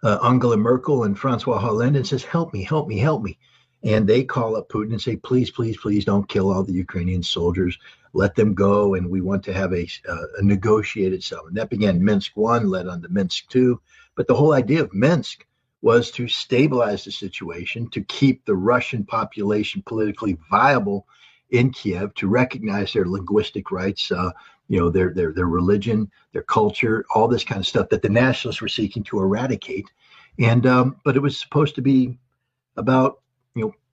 Angela Merkel and Francois Hollande and says, help me, help me, help me. And they call up Putin and say, please, please, please don't kill all the Ukrainian soldiers. Let them go. And we want to have a negotiated settlement. That began Minsk I, led on to Minsk II. But the whole idea of Minsk was to stabilize the situation, to keep the Russian population politically viable in Kiev, to recognize their linguistic rights, their religion, their culture, all this kind of stuff that the nationalists were seeking to eradicate. And but it was supposed to be about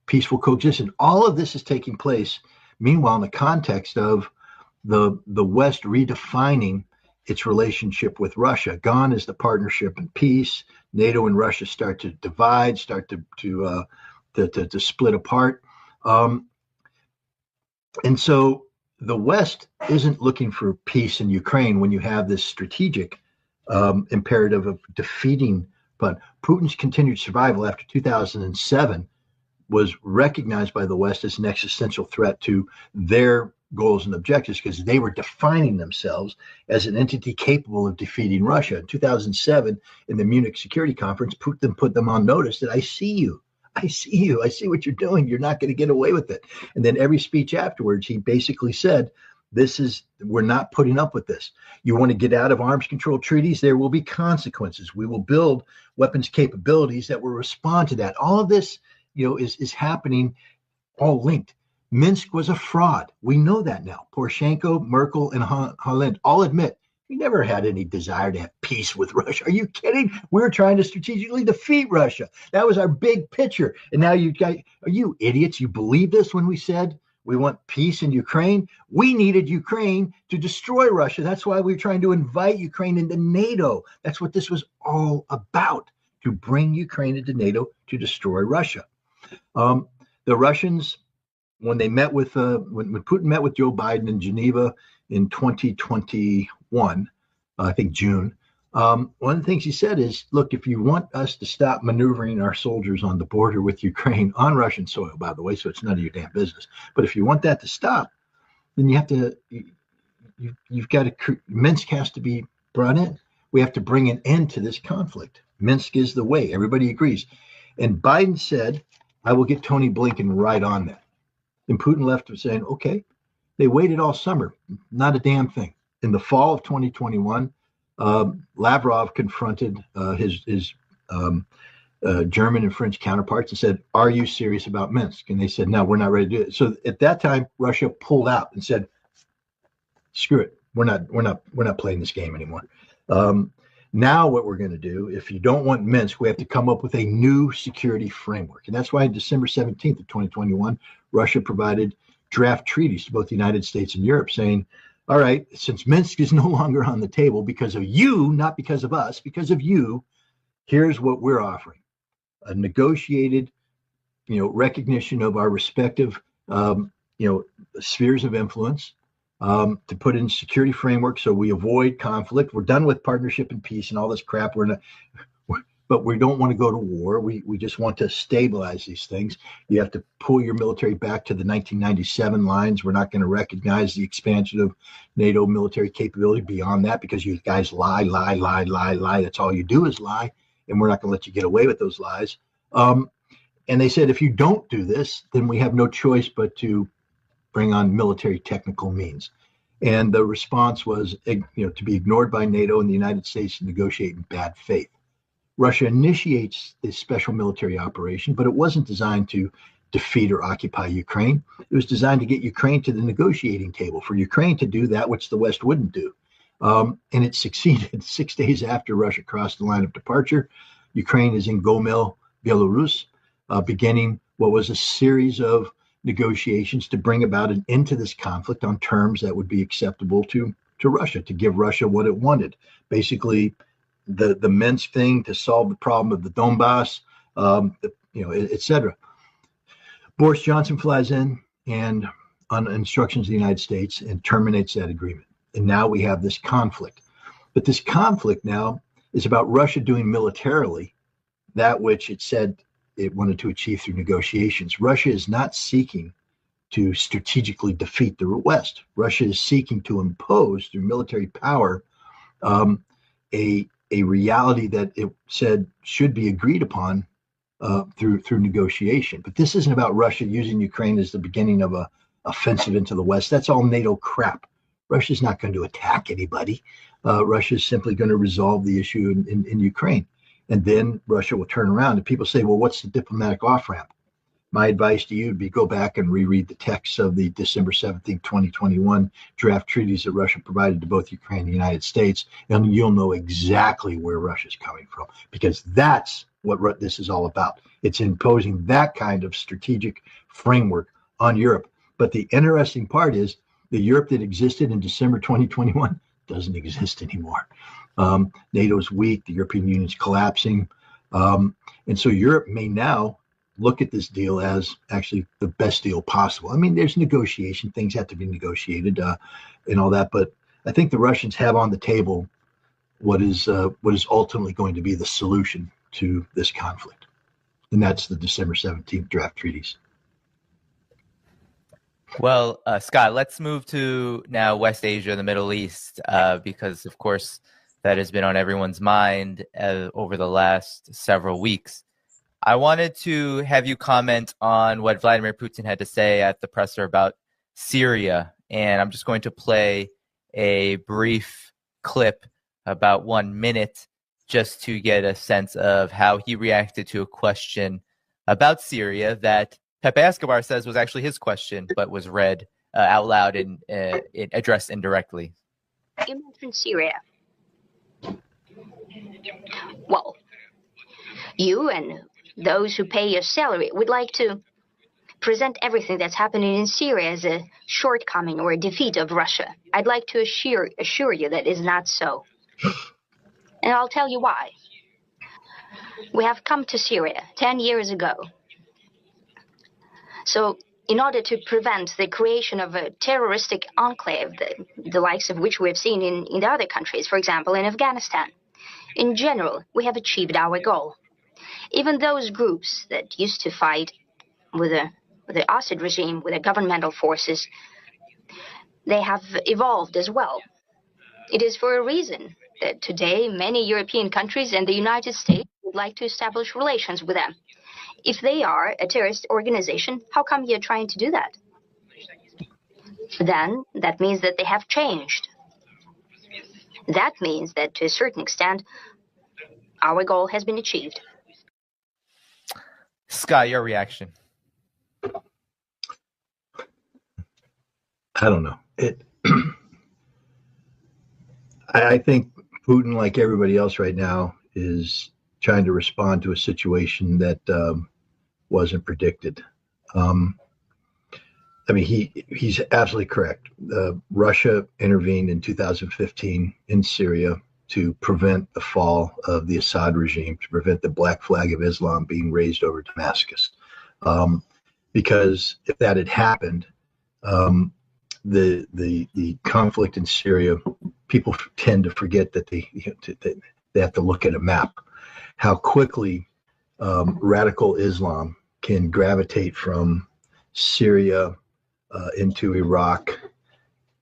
peaceful coexistence. All of this is taking place, meanwhile, in the context of the West redefining its relationship with Russia. Gone is the partnership and peace. NATO and Russia start to divide, start to split apart. And so the West isn't looking for peace in Ukraine when you have this strategic imperative of defeating. But Putin's continued survival after 2007 was recognized by the West as an existential threat to their goals and objectives because they were defining themselves as an entity capable of defeating Russia. In 2007, in the Munich Security Conference, Putin put them on notice that I see you. I see you. I see what you're doing. You're not going to get away with it. And then every speech afterwards, he basically said, we're not putting up with this. You want to get out of arms control treaties? There will be consequences. We will build weapons capabilities that will respond to that. All of this, is happening, all linked. Minsk was a fraud. We know that now. Poroshenko, Merkel, and Hollande all admit we never had any desire to have peace with Russia. Are you kidding? We were trying to strategically defeat Russia. That was our big picture. And now you guys, are you idiots? You believe this when we said we want peace in Ukraine? We needed Ukraine to destroy Russia. That's why we were trying to invite Ukraine into NATO. That's what this was all about, to bring Ukraine into NATO to destroy Russia. The Russians, when they met with when Putin met with Joe Biden in Geneva in 2021, I think June, one of the things he said is, look, if you want us to stop maneuvering our soldiers on the border with Ukraine on Russian soil, by the way, so it's none of your damn business. But if you want that to stop, then you have to, you've got to, Minsk has to be brought in. We have to bring an end to this conflict. Minsk is the way. Everybody agrees. And Biden said, I will get Tony Blinken right on that. And Putin left him saying, okay. They waited all summer, not a damn thing. In the fall of 2021, Lavrov confronted his German and French counterparts and said, are you serious about Minsk? And they said, no, we're not ready to do it. So at that time, Russia pulled out and said, screw it. We're not playing this game anymore. Now what we're going to do, if you don't want Minsk, we have to come up with a new security framework. And that's why on December 17th of 2021, Russia provided draft treaties to both the United States and Europe saying, all right, since Minsk is no longer on the table because of you, not because of us, because of you, here's what we're offering. A negotiated, recognition of our respective, spheres of influence, to put in security framework so we avoid conflict. We're done with partnership and peace and all this crap. But we don't want to go to war. We just want to stabilize these things. You have to pull your military back to the 1997 lines. We're not going to recognize the expansion of NATO military capability beyond that because you guys lie. That's all you do is lie. And we're not going to let you get away with those lies. And they said, if you don't do this, then we have no choice but to bring on military technical means. And the response was, to be ignored by NATO and the United States to negotiate in bad faith. Russia initiates this special military operation, but it wasn't designed to defeat or occupy Ukraine. It was designed to get Ukraine to the negotiating table, for Ukraine to do that which the West wouldn't do. And it succeeded. 6 days after Russia crossed the line of departure, Ukraine is in Gomel, Belarus, beginning what was a series of negotiations to bring about an end to this conflict on terms that would be acceptable to Russia, to give Russia what it wanted. Basically, the Minsk thing to solve the problem of the Donbass, et cetera. Boris Johnson flies in and on instructions of the United States and terminates that agreement. And now we have this conflict. But this conflict now is about Russia doing militarily that which it said it wanted to achieve through negotiations. Russia is not seeking to strategically defeat the West. Russia is seeking to impose through military power a a reality that it said should be agreed upon through negotiation. But this isn't about Russia using Ukraine as the beginning of a offensive into the West. That's all NATO crap. Russia's not going to attack anybody. Russia's simply going to resolve the issue in Ukraine. And then Russia will turn around. And people say, well, what's the diplomatic off-ramp? My advice to you would be go back and reread the texts of the December 17th, 2021 draft treaties that Russia provided to both Ukraine and the United States, and you'll know exactly where Russia's coming from, because that's what this is all about. It's imposing that kind of strategic framework on Europe. But the interesting part is the Europe that existed in December 2021 doesn't exist anymore. NATO's weak, the European Union's collapsing. And so Europe may now look at this deal as actually the best deal possible. I mean, there's negotiation, things have to be negotiated and all that, but I think the Russians have on the table what is ultimately going to be the solution to this conflict. And that's the December 17th draft treaties. Well, Scott, let's move to now West Asia, the Middle East, because, of course, that has been on everyone's mind over the last several weeks. I wanted to have you comment on what Vladimir Putin had to say at the presser about Syria, and I'm just going to play a brief clip, about 1 minute, just to get a sense of how he reacted to a question about Syria that Pepe Escobar says was actually his question, but was read out loud and addressed indirectly. You mentioned Syria. Well, you and those who pay your salary would like to present everything that's happening in Syria as a shortcoming or a defeat of Russia. I'd like to assure you that is not so. And I'll tell you why. We have come to Syria 10 years ago. So in order to prevent the creation of a terroristic enclave, the likes of which we have seen in the other countries, for example, in Afghanistan, in general, we have achieved our goal. Even those groups that used to fight with the Assad regime, with the governmental forces, they have evolved as well. It is for a reason that today many European countries and the United States would like to establish relations with them. If they are a terrorist organization, how come you're trying to do that? Then that means that they have changed. That means that to a certain extent, our goal has been achieved. Scott, your reaction? I don't know. I think Putin, like everybody else right now, is trying to respond to a situation that wasn't predicted. I mean, he's absolutely correct. Russia intervened in 2015 in Syria to prevent the fall of the Assad regime, to prevent the black flag of Islam being raised over Damascus. Because if that had happened, the conflict in Syria, people tend to forget that they have to look at a map. How quickly radical Islam can gravitate from Syria into Iraq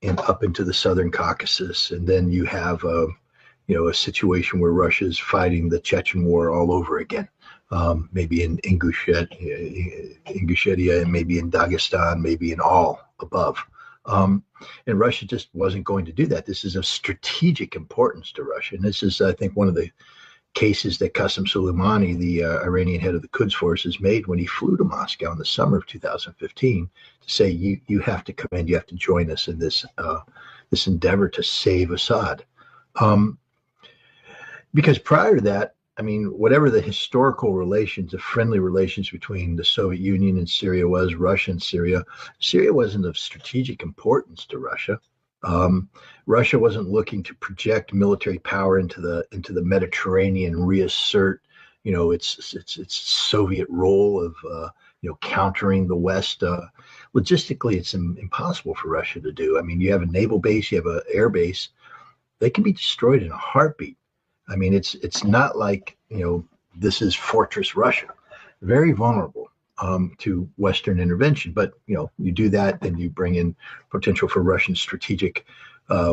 and up into the southern Caucasus, and then you have a situation where Russia's fighting the Chechen war all over again. Maybe in Ingushetia, and maybe in Dagestan, maybe in all above. And Russia just wasn't going to do that. This is of strategic importance to Russia. And this is, I think, one of the cases that Qasem Soleimani, the Iranian head of the Quds forces, made when he flew to Moscow in the summer of 2015 to say, you have to come in, you have to join us in this endeavor to save Assad. Because prior to that, I mean, whatever the historical relations, the friendly relations between the Soviet Union and Syria was, Russia and Syria wasn't of strategic importance to Russia. Russia wasn't looking to project military power into the Mediterranean and reassert, its Soviet role of, countering the West. Logistically, it's impossible for Russia to do. I mean, you have a naval base, you have an air base, they can be destroyed in a heartbeat. I mean, it's not like, this is Fortress Russia, very vulnerable to Western intervention. But, you do that, then you bring in potential for Russian strategic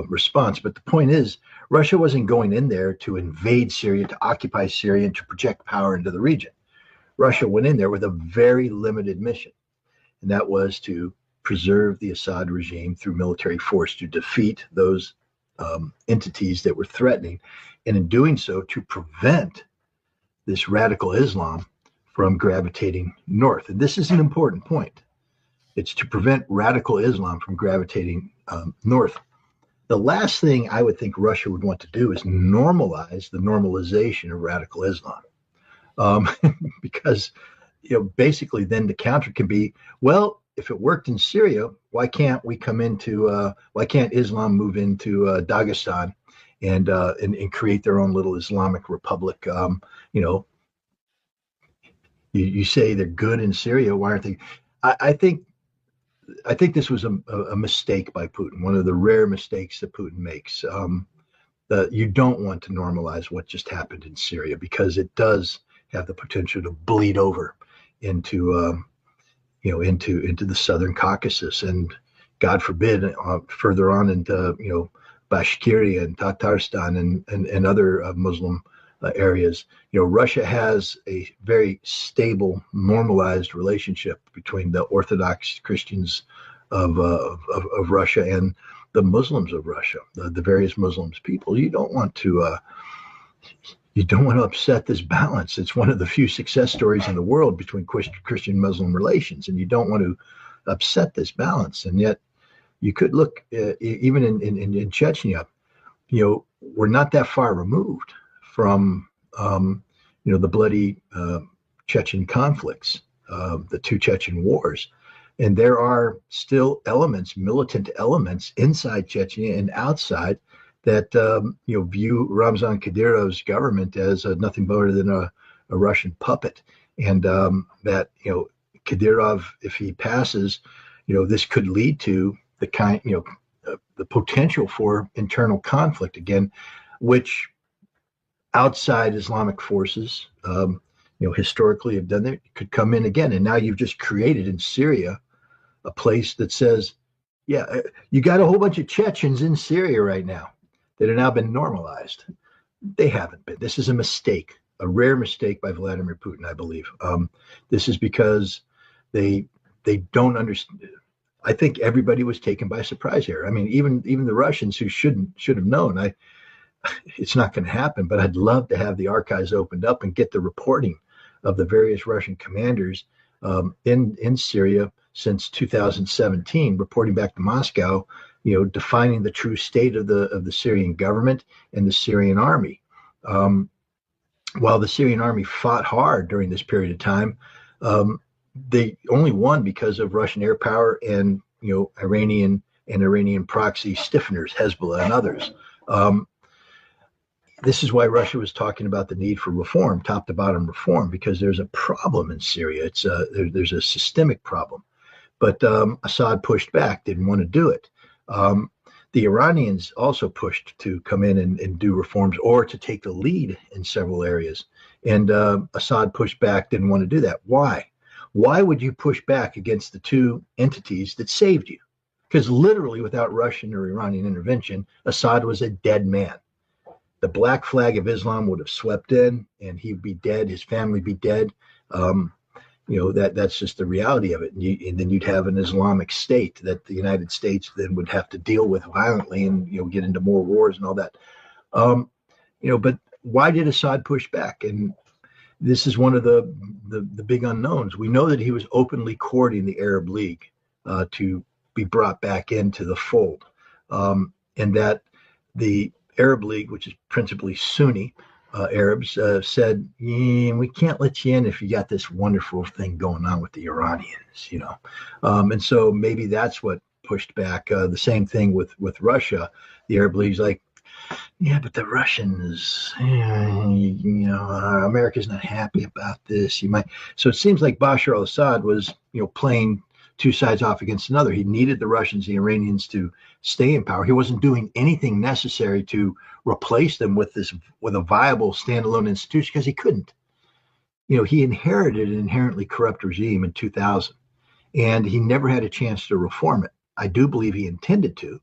response. But the point is, Russia wasn't going in there to invade Syria, to occupy Syria, and to project power into the region. Russia went in there with a very limited mission, and that was to preserve the Assad regime through military force, to defeat those entities that were threatening, and in doing so, to prevent this radical Islam from gravitating north. And this is an important point. It's to prevent radical Islam from gravitating north. The last thing I would think Russia would want to do is normalize the normalization of radical Islam. Because, basically then the counter can be, well, if it worked in Syria, why can't Islam move into Dagestan and create their own little Islamic republic? You say they're good in Syria. Why aren't they? I think this was a mistake by Putin, one of the rare mistakes that Putin makes. You don't want to normalize what just happened in Syria, because it does have the potential to bleed over into the southern Caucasus, and God forbid, further on into Bashkiria and Tatarstan and other Muslim areas. Russia has a very stable, normalized relationship between the Orthodox Christians of Russia and the Muslims of Russia, the various Muslims people. You don't want to upset this balance. It's one of the few success stories in the world between Christian-Muslim relations, and you don't want to upset this balance. And yet, you could look even in Chechnya. We're not that far removed from the bloody Chechen conflicts, the two Chechen wars, and there are still militant elements inside Chechnya and outside that view Ramzan Kadyrov's government as nothing more than a Russian puppet, and that Kadyrov, if he passes, this could lead to the potential for internal conflict again, which outside Islamic forces, historically have done that, could come in again. And now you've just created in Syria a place that says, yeah, you got a whole bunch of Chechens in Syria right now that have now been normalized. They haven't been. This is a mistake, a rare mistake by Vladimir Putin, I believe. This is because they don't understand. I think everybody was taken by surprise here. I mean, even the Russians who should have known. It's not going to happen, but I'd love to have the archives opened up and get the reporting of the various Russian commanders in Syria since 2017, reporting back to Moscow, defining the true state of the Syrian government and the Syrian army. While the Syrian army fought hard during this period of time, they only won because of Russian air power and Iranian proxy stiffeners, Hezbollah and others. This is why Russia was talking about the need for reform, top to bottom reform, because there's a problem in Syria. There's a systemic problem. But Assad pushed back, didn't want to do it. The Iranians also pushed to come in and do reforms or to take the lead in several areas. And Assad pushed back, didn't want to do that. Why? Why would you push back against the two entities that saved you? Because literally without Russian or Iranian intervention, Assad was a dead man. The black flag of Islam would have swept in and he'd be dead, his family be dead. That's just the reality of it. And then you'd have an Islamic state that the United States then would have to deal with violently and, get into more wars and all that. But why did Assad push back? And this is one of the big unknowns. We know that he was openly courting the Arab League to be brought back into the fold, and that the Arab League, which is principally Sunni Arabs, said, we can't let you in if you got this wonderful thing going on with the Iranians, and so maybe that's what pushed back. The same thing with Russia. The Arab League's like, yeah, but the Russians, America's not happy about this. So it seems like Bashar al-Assad was, playing two sides off against another. He needed the Russians, the Iranians to stay in power. He wasn't doing anything necessary to replace them with a viable standalone institution because he couldn't. He inherited an inherently corrupt regime in 2000, and he never had a chance to reform it. I do believe he intended to,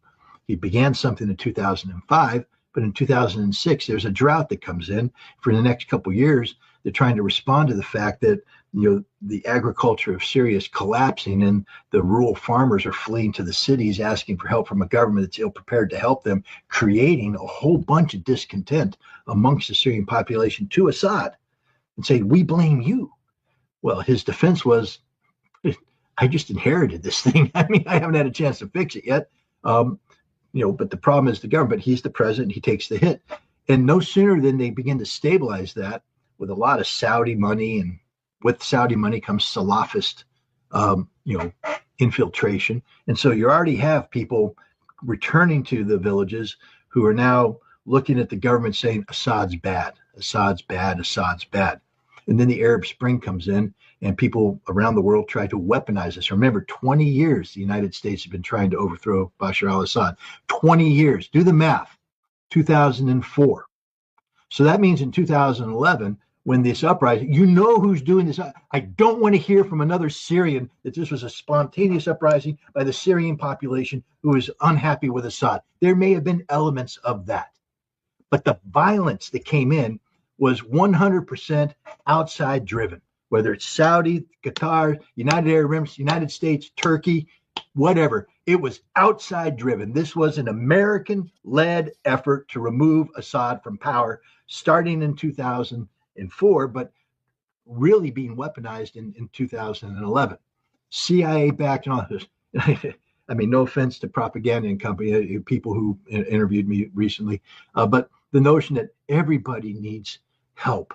He began something in 2005, but in 2006, there's a drought that comes in. For the next couple of years, they're trying to respond to the fact that the agriculture of Syria is collapsing and the rural farmers are fleeing to the cities asking for help from a government that's ill-prepared to help them, creating a whole bunch of discontent amongst the Syrian population to Assad and saying, we blame you. Well, his defense was, I just inherited this thing. I mean, I haven't had a chance to fix it yet. But the problem is the government. He's the president. He takes the hit. And no sooner than they begin to stabilize that with a lot of Saudi money, and with Saudi money comes Salafist, infiltration. And so you already have people returning to the villages who are now looking at the government saying, Assad's bad, Assad's bad, Assad's bad. And then the Arab Spring comes in, and people around the world try to weaponize this. Remember, 20 years the United States have been trying to overthrow Bashar al-Assad. 20 years. Do the math. 2004. So that means in 2011, when this uprising, who's doing this. I don't want to hear from another Syrian that this was a spontaneous uprising by the Syrian population who is unhappy with Assad. There may have been elements of that. But the violence that came in was 100% outside driven, whether it's Saudi, Qatar, United Arab Emirates, United States, Turkey, whatever. It was outside driven. This was an American-led effort to remove Assad from power starting in 2004, but really being weaponized in 2011. CIA backed and all this. I mean, no offense to propaganda and company, people who interviewed me recently, but the notion that everybody needs help.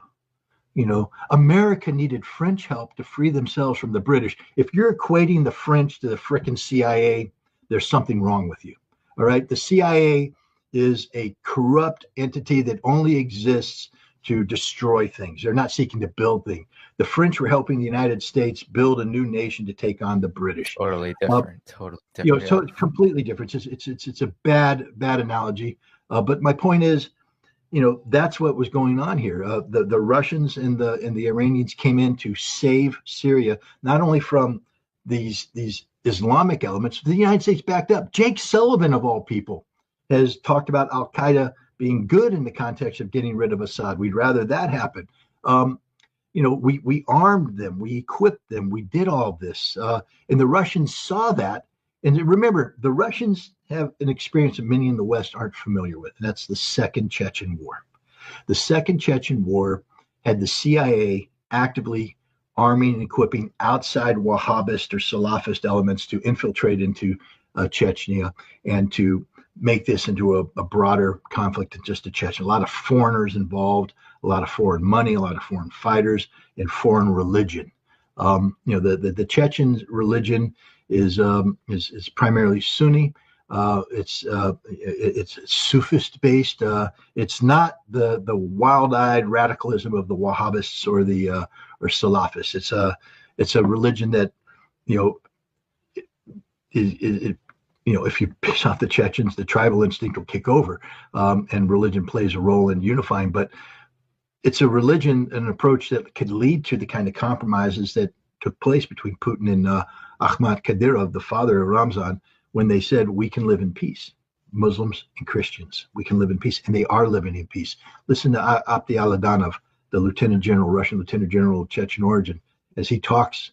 America needed French help to free themselves from the British. If you're equating the French to the frickin' CIA, there's something wrong with you. All right. The CIA is a corrupt entity that only exists to destroy things. They're not seeking to build things. The French were helping the United States build a new nation to take on the British. Totally different. Totally different. It's completely different. It's a bad analogy. But my point is, that's what was going on here. The Russians and the Iranians came in to save Syria, not only from these Islamic elements, the United States backed up. Jake Sullivan, of all people, has talked about Al-Qaeda being good in the context of getting rid of Assad. We'd rather that happen. We armed them, we equipped them, we did all this. And the Russians saw that. And remember, the Russians have an experience that many in the West aren't familiar with, and that's the Second Chechen War. The Second Chechen War had the CIA actively arming and equipping outside Wahhabist or Salafist elements to infiltrate into Chechnya and to make this into a broader conflict than just a Chechen. A lot of foreigners involved, a lot of foreign money, a lot of foreign fighters, and foreign religion. The Chechen religion is primarily Sunni. It's Sufist based. It's not the wild-eyed radicalism of the Wahhabists or the or Salafists. It's a religion that if you piss off the Chechens, the tribal instinct will kick over, and religion plays a role in unifying. But it's a religion, an approach that could lead to the kind of compromises that took place between Putin and Ahmad Kadyrov, the father of Ramzan, when they said, we can live in peace. Muslims and Christians, we can live in peace. And they are living in peace. Listen to Abdi Aladanov, the Russian Lieutenant General of Chechen origin. As he talks,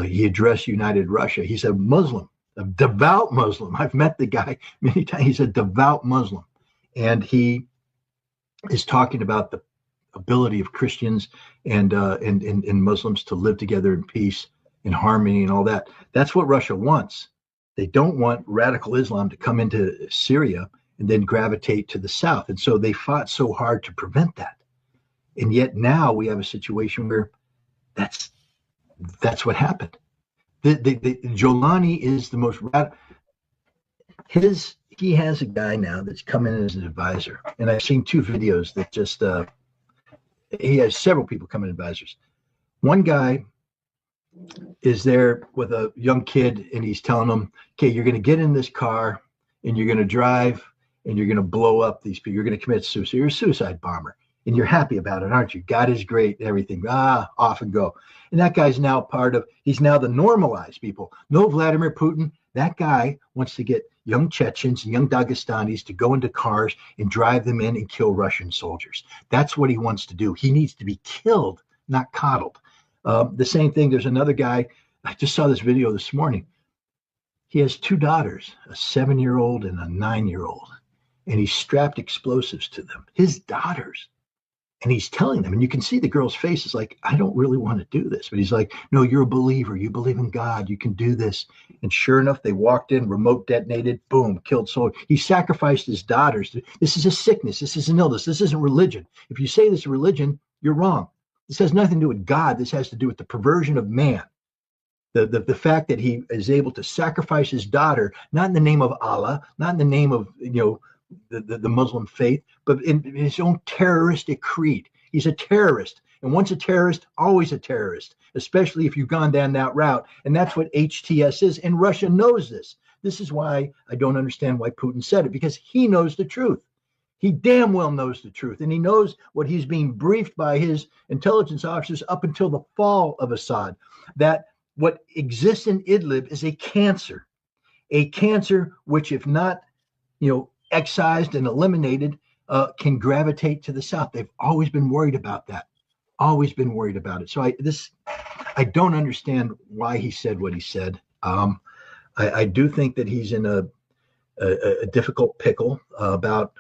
he addressed United Russia. He's a Muslim, a devout Muslim. I've met the guy many times. He's a devout Muslim. And he is talking about the ability of Christians and Muslims to live together in peace and harmony and all that. That's what Russia wants. They don't want radical Islam to come into Syria and then gravitate to the south. And so they fought so hard to prevent that. And yet now we have a situation where that's what happened. Jolani is the most radical. He has a guy now that's come in as an advisor. And I've seen two videos that just, he has several people come in advisors. One guy is there with a young kid and he's telling them, okay, you're going to get in this car and you're going to drive and you're going to blow up these people. You're going to commit suicide. You're a suicide bomber and you're happy about it, aren't you? God is great, everything. Off and go. And that guy's now he's now the normalized people. No Vladimir Putin. That guy wants to get young Chechens and young Dagestanis to go into cars and drive them in and kill Russian soldiers. That's what he wants to do. He needs to be killed, not coddled. The same thing, there's another guy, I just saw this video this morning. He has two daughters, a 7-year-old and a 9-year-old, and he's strapped explosives to them, his daughters. And he's telling them, and you can see the girl's face is like, I don't really want to do this. But he's like, no, you're a believer. You believe in God. You can do this. And sure enough, they walked in, remote detonated, boom, killed soldier. He sacrificed his daughters. This is a sickness. This is an illness. This isn't religion. If you say this is religion, you're wrong. This has nothing to do with God. This has to do with the perversion of man. The fact that he is able to sacrifice his daughter, not in the name of Allah, not in the name of, the Muslim faith, but in his own terroristic creed. He's a terrorist. And once a terrorist, always a terrorist, especially if you've gone down that route. And that's what HTS is. And Russia knows this. This is why I don't understand why Putin said it, because he knows the truth. He damn well knows the truth. And he knows what he's being briefed by his intelligence officers up until the fall of Assad, that what exists in Idlib is a cancer which, if not, excised and eliminated, can gravitate to the south. They've always been worried about that. Always been worried about it. So I don't understand why he said what he said. I do think that he's in a difficult pickle about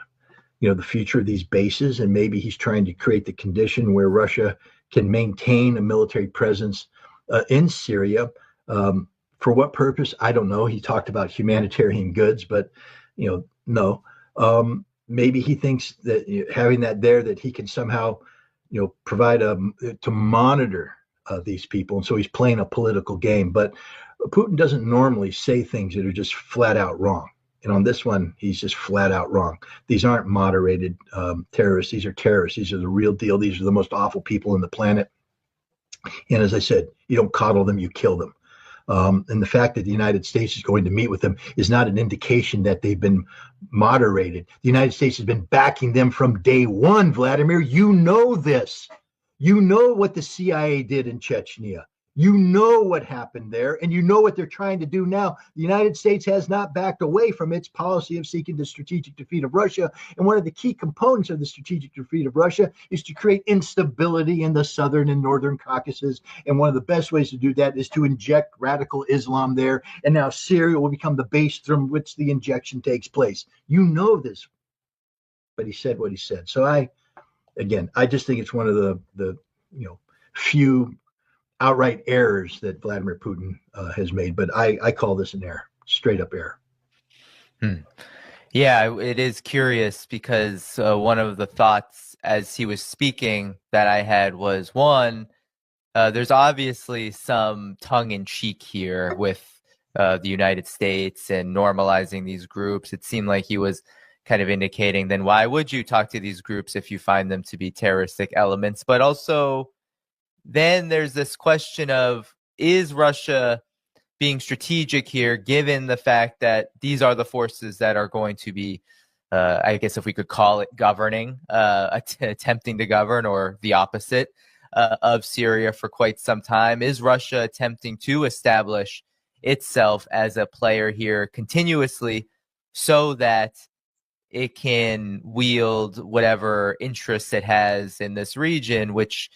the future of these bases, and maybe he's trying to create the condition where Russia can maintain a military presence in Syria. For what purpose? I don't know. He talked about humanitarian goods, but no. Maybe he thinks that having that there, that he can somehow, provide to monitor these people, and so he's playing a political game. But Putin doesn't normally say things that are just flat out wrong. And on this one, he's just flat out wrong. These aren't moderated terrorists. These are terrorists. These are the real deal. These are the most awful people on the planet. And as I said, you don't coddle them, you kill them. And the fact that the United States is going to meet with them is not an indication that they've been moderated. The United States has been backing them from day one, Vladimir. You know this. You know what the CIA did in Chechnya. You know what happened there, and you know what they're trying to do now. The United States has not backed away from its policy of seeking the strategic defeat of Russia. And one of the key components of the strategic defeat of Russia is to create instability in the southern and northern Caucasus. And one of the best ways to do that is to inject radical Islam there. And now Syria will become the base from which the injection takes place. You know this, but he said what he said. So I just think it's one of the few outright errors that Vladimir Putin has made, but I call this an error, straight up error. Yeah, it is curious because one of the thoughts as he was speaking that I had was, one, there's obviously some tongue-in-cheek here with the United States and normalizing these groups. It seemed like he was kind of indicating, then why would you talk to these groups if you find them to be terroristic elements? But also, then there's this question of, is Russia being strategic here, given the fact that these are the forces that are going to be, I guess if we could call it governing, attempting to govern, or the opposite of Syria for quite some time? Is Russia attempting to establish itself as a player here continuously so that it can wield whatever interests it has in this region, which,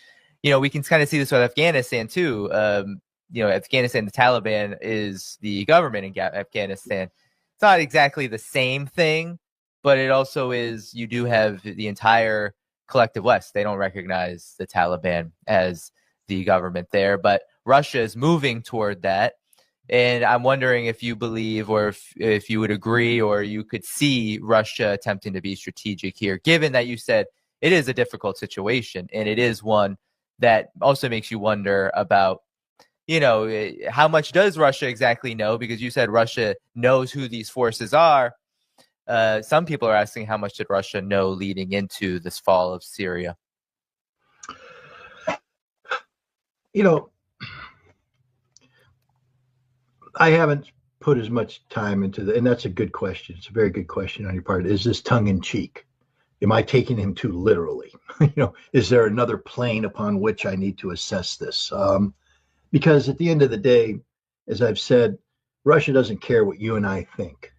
we can kind of see this with Afghanistan too. Afghanistan, the Taliban is the government in Afghanistan. It's not exactly the same thing, but it also is. You do have the entire collective West. They don't recognize the Taliban as the government there, but Russia is moving toward that. And I'm wondering if you believe, or if you would agree, or you could see Russia attempting to be strategic here, given that you said it is a difficult situation, and it is one that also makes you wonder about, how much does Russia exactly know? Because you said Russia knows who these forces are. Some people are asking, how much did Russia know leading into this fall of Syria? I haven't put as much time into and that's a good question. It's a very good question on your part. Is this tongue in cheek? Am I taking him too literally? Is there another plane upon which I need to assess this? Because at the end of the day, as I've said, Russia doesn't care what you and I think.